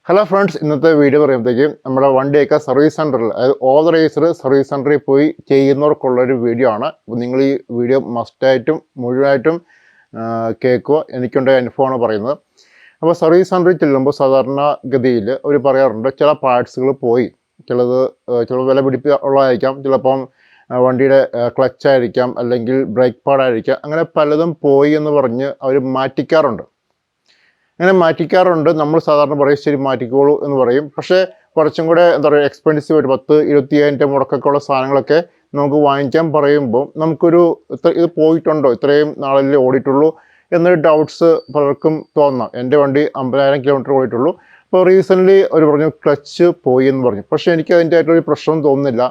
Hello friends, ഇന്നത്തെ video പറയുമ്പോഴത്തേക്കും നമ്മുടെ വണ്ടിയൊക്കെ സർവീസ് സെൻറ്ററിൽ, അതായത് ഓതറൈസർ സർവീസ് സെൻറ്ററിൽ പോയി ചെയ്യുന്നവർക്കുള്ളൊരു വീഡിയോ ആണ്. അപ്പോൾ നിങ്ങൾ ഈ വീഡിയോ മസ്റ്റായിട്ടും മുഴുവനായിട്ടും കേൾക്കുക. എനിക്കുണ്ടായ അനുഭവമാണ് പറയുന്നത്. അപ്പോൾ സർവീസ് സെൻറ്ററിൽ ചെല്ലുമ്പോൾ സാധാരണ ഗതിയിൽ അവർ പറയാറുണ്ട് ചില പാർട്സുകൾ പോയി, ചിലത് വില പിടിപ്പുള്ളതായിരിക്കാം, ചിലപ്പം വണ്ടിയുടെ ക്ലച്ചായിരിക്കാം, അല്ലെങ്കിൽ ബ്രേക്ക് പാഡായിരിക്കാം, അങ്ങനെ പലതും പോയി എന്ന് പറഞ്ഞ് അവർ മാറ്റിക്കാറുണ്ട്. നമ്മൾ സാധാരണ പറയും ശരി മാറ്റിക്കോളൂ എന്ന് പറയും. പക്ഷേ കുറച്ചും കൂടെ എന്താ പറയുക എക്സ്പെൻസീവ് ആയിട്ട് 10-20,000 മുടക്കൊക്കെ ഉള്ള സാധനങ്ങളൊക്കെ നമുക്ക് വാങ്ങിക്കാൻ പറയുമ്പോൾ നമുക്കൊരു ഇത് പോയിട്ടുണ്ടോ, ഇത്രയും നാളല്ലേ ഓടിയിട്ടുള്ളൂ എന്നൊരു ഡൗട്ട്സ് പലർക്കും തോന്നാം. എൻ്റെ വണ്ടി 50,000 കിലോമീറ്റർ ഓടിയിട്ടുള്ളൂ. അപ്പോൾ റീസെൻ്റ്ലി അവർ പറഞ്ഞു ക്ലച്ച് പോയി എന്ന് പറഞ്ഞു. പക്ഷേ എനിക്ക് അതിൻ്റെ ആയിട്ടൊരു പ്രശ്നം തോന്നുന്നില്ല.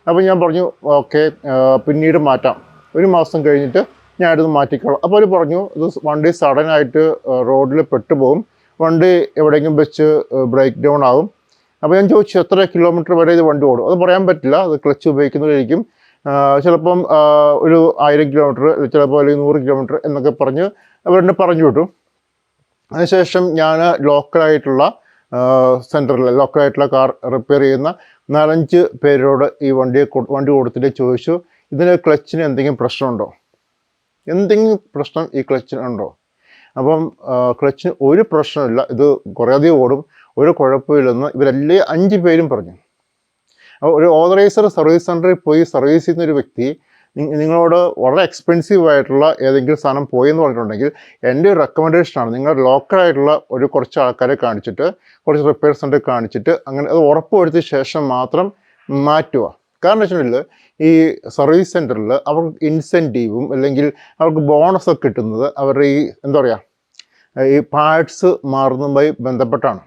അപ്പോൾ ഞാൻ പറഞ്ഞു ഓക്കെ, പിന്നീട് മാറ്റാം, ഒരു മാസം കഴിഞ്ഞിട്ട് ഞാനിത് മാറ്റിക്കോളാം. അപ്പോൾ അവർ പറഞ്ഞു ഇത് വണ്ടി സഡനായിട്ട് റോഡിൽ പെട്ടുപോകും, വണ്ടി എവിടെയെങ്കിലും വെച്ച് ബ്രേക്ക് ഡൗൺ ആകും. അപ്പോൾ ഞാൻ ചോദിച്ചു എത്ര കിലോമീറ്റർ വരെ ഇത് വണ്ടി ഓടും. അത് പറയാൻ പറ്റില്ല, അത് ക്ലച്ച് ഉപയോഗിക്കുന്നതായിരിക്കും. ചിലപ്പം ഒരു 1000 കിലോമീറ്റർ, ചിലപ്പോൾ അല്ലെങ്കിൽ 100 കിലോമീറ്റർ എന്നൊക്കെ പറഞ്ഞ് അവരെന്നെ പറഞ്ഞു വിട്ടു. അതിനുശേഷം ഞാൻ ലോക്കലായിട്ടുള്ള സെൻറ്ററിൽ ലോക്കലായിട്ടുള്ള കാർ റിപ്പയർ ചെയ്യുന്ന 4-5 പേരോട് ഈ വണ്ടി കൊടുത്തിട്ട് ചോദിച്ചു ഇതിന് ക്ലച്ചിന് എന്തെങ്കിലും പ്രശ്നമുണ്ടോ, എന്തെങ്കിലും പ്രശ്നം ഈ ക്ലച്ചിനുണ്ടോ. അപ്പം ക്ലച്ചിന് ഒരു പ്രശ്നമില്ല, ഇത് കുറേയധികം ഓടും, ഒരു കുഴപ്പമില്ലെന്ന് ഇവരെല്ലാം 5 പേരും പറഞ്ഞു. അപ്പോൾ ഒരു ഓതറൈസർ സർവീസ് സെൻറ്ററിൽ പോയി സർവീസ് ചെയ്യുന്ന ഒരു വ്യക്തി നിങ്ങളോട് വളരെ എക്സ്പെൻസീവ് ആയിട്ടുള്ള ഏതെങ്കിലും സാധനം പോയെന്ന് പറഞ്ഞിട്ടുണ്ടെങ്കിൽ എൻ്റെ ഒരു റെക്കമെൻഡേഷനാണ് നിങ്ങൾ ലോക്കലായിട്ടുള്ള കുറച്ച് ആൾക്കാരെ കാണിച്ചിട്ട്, കുറച്ച് റിപ്പയർ സെൻറ്റർ കാണിച്ചിട്ട് അങ്ങനെ അത് ഉറപ്പുവരുത്തിയ ശേഷം മാത്രം മാറ്റുക. കാരണം വെച്ചിട്ടുണ്ടെങ്കിൽ ഈ സർവീസ് സെൻറ്ററിൽ അവർക്ക് ഇൻസെൻറ്റീവും അല്ലെങ്കിൽ അവർക്ക് ബോണസൊക്കെ കിട്ടുന്നത് അവരുടെ ഈ എന്താ പറയുക ഈ പാർട്സ് മാറുന്നതുമായി ബന്ധപ്പെട്ടാണ്.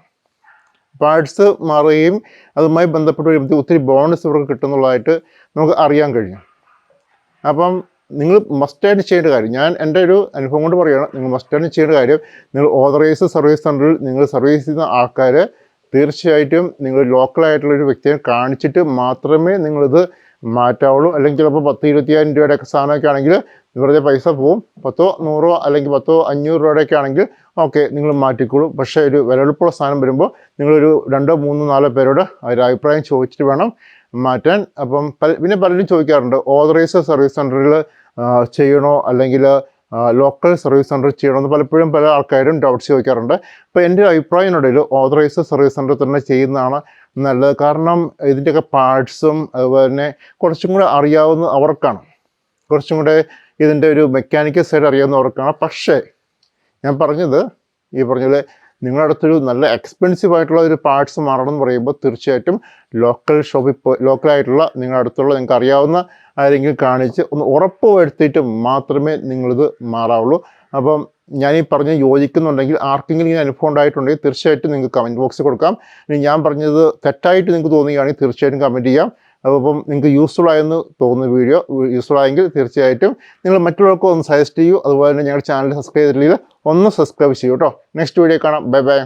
പാർട്സ് മാറുകയും അതുമായി ബന്ധപ്പെട്ട് വരുമ്പോൾ ഒത്തിരി ബോണസ് ഇവർക്ക് കിട്ടുന്നതായിട്ട് നമുക്ക് അറിയാൻ കഴിയും. അപ്പം നിങ്ങൾ മസ്റ്റായിട്ട് ചെയ്യേണ്ട കാര്യം, ഞാൻ എൻ്റെ ഒരു അനുഭവം കൊണ്ട് പറയുകയാണ്, നിങ്ങൾ മസ്റ്റായിട്ട് ചെയ്യേണ്ട കാര്യം, നിങ്ങൾ ഓതറൈസ്ഡ് സർവീസ് സെൻറ്ററിൽ നിങ്ങൾ സർവീസ് ചെയ്യുന്ന ആൾക്കാർ തീർച്ചയായിട്ടും നിങ്ങൾ ലോക്കലായിട്ടുള്ളൊരു വ്യക്തിയെ കാണിച്ചിട്ട് മാത്രമേ നിങ്ങളിത് മാറ്റാവുള്ളൂ. അല്ലെങ്കിൽ ചിലപ്പോൾ 10-20,000 രൂപയുടെയൊക്കെ സാധനമൊക്കെ ആണെങ്കിൽ വെറുതെ പൈസ പോവും. 10-100 അല്ലെങ്കിൽ 500 രൂപയുടെയൊക്കെ ആണെങ്കിൽ ഓക്കെ നിങ്ങൾ മാറ്റിക്കോളൂ. പക്ഷേ ഒരു വിലയെടുപ്പുള്ള സാധനം വരുമ്പോൾ നിങ്ങളൊരു 2-3-4 പേരോട് ഒരു അഭിപ്രായം ചോദിച്ചിട്ട് വേണം മാറ്റാൻ. അപ്പം പിന്നെ പലരും ചോദിക്കാറുണ്ട് ഓതറൈസ്ഡ് സർവീസ് സെൻറ്ററിൽ ചെയ്യണോ അല്ലെങ്കിൽ ലോക്കൽ സർവീസ് സെൻറ്റർ ചെയ്യണമെന്ന് പലപ്പോഴും പല ആൾക്കാരും ഡൗട്ട്സ് ചോദിക്കാറുണ്ട്. അപ്പോൾ എൻ്റെ അഭിപ്രായത്തിനിടയിൽ ഓതറൈസ്ഡ് സർവീസ് സെൻറ്റർ തന്നെ ചെയ്യുന്നതാണ് നല്ലത്. കാരണം ഇതിൻ്റെയൊക്കെ പാർട്സും അതുപോലെ തന്നെ കുറച്ചും കൂടെ അറിയാവുന്ന അവർക്കാണ്, കുറച്ചും കൂടെ ഇതിൻ്റെ ഒരു മെക്കാനിക്കൽ സൈഡ് അറിയാവുന്നവർക്കാണ്. പക്ഷേ ഞാൻ പറഞ്ഞത് ഈ പറഞ്ഞത് നിങ്ങളുടെ അടുത്തൊരു നല്ല എക്സ്പെൻസീവ് ആയിട്ടുള്ള ഒരു പാർട്സ് മാറണം എന്ന് പറയുമ്പോൾ തീർച്ചയായിട്ടും ലോക്കൽ ഷോപ്പിൽ പോയി ലോക്കലായിട്ടുള്ള നിങ്ങളുടെ അടുത്തുള്ള നിങ്ങൾക്ക് അറിയാവുന്ന ആരെങ്കിലും കാണിച്ച് ഒന്ന് ഉറപ്പ് വരുത്തിയിട്ട് മാത്രമേ നിങ്ങളിത് മാറാവുള്ളൂ. അപ്പം ഞാനീ പറഞ്ഞ് യോജിക്കുന്നുണ്ടെങ്കിൽ ആർക്കെങ്കിലും ഈ അനുഭവം ഉണ്ടായിട്ടുണ്ടെങ്കിൽ തീർച്ചയായിട്ടും നിങ്ങൾക്ക് കമൻറ്റ് ബോക്സിൽ കൊടുക്കാം. ഇനി ഞാൻ പറഞ്ഞത് തെറ്റായിട്ട് നിങ്ങൾക്ക് തോന്നുകയാണെങ്കിൽ തീർച്ചയായിട്ടും കമൻറ്റ് ചെയ്യാം. അപ്പം നിങ്ങൾക്ക് യൂസ്ഫുൾ ആയെന്ന് തോന്നുന്ന വീഡിയോ യൂസ്ഫുൾ ആയെങ്കിൽ തീർച്ചയായിട്ടും നിങ്ങൾ മറ്റുള്ളവർക്കും ഒന്ന് സജസ്റ്റ് ചെയ്യൂ. അതുപോലെ തന്നെ ഞങ്ങളുടെ ചാനൽ സബ്സ്ക്രൈബ് ചെയ്തില്ലെങ്കിൽ ഒന്ന് സബ്സ്ക്രൈബ് ചെയ്യൂ കേട്ടോ. നെക്സ്റ്റ് വീഡിയോ കാണാം. Bye bye.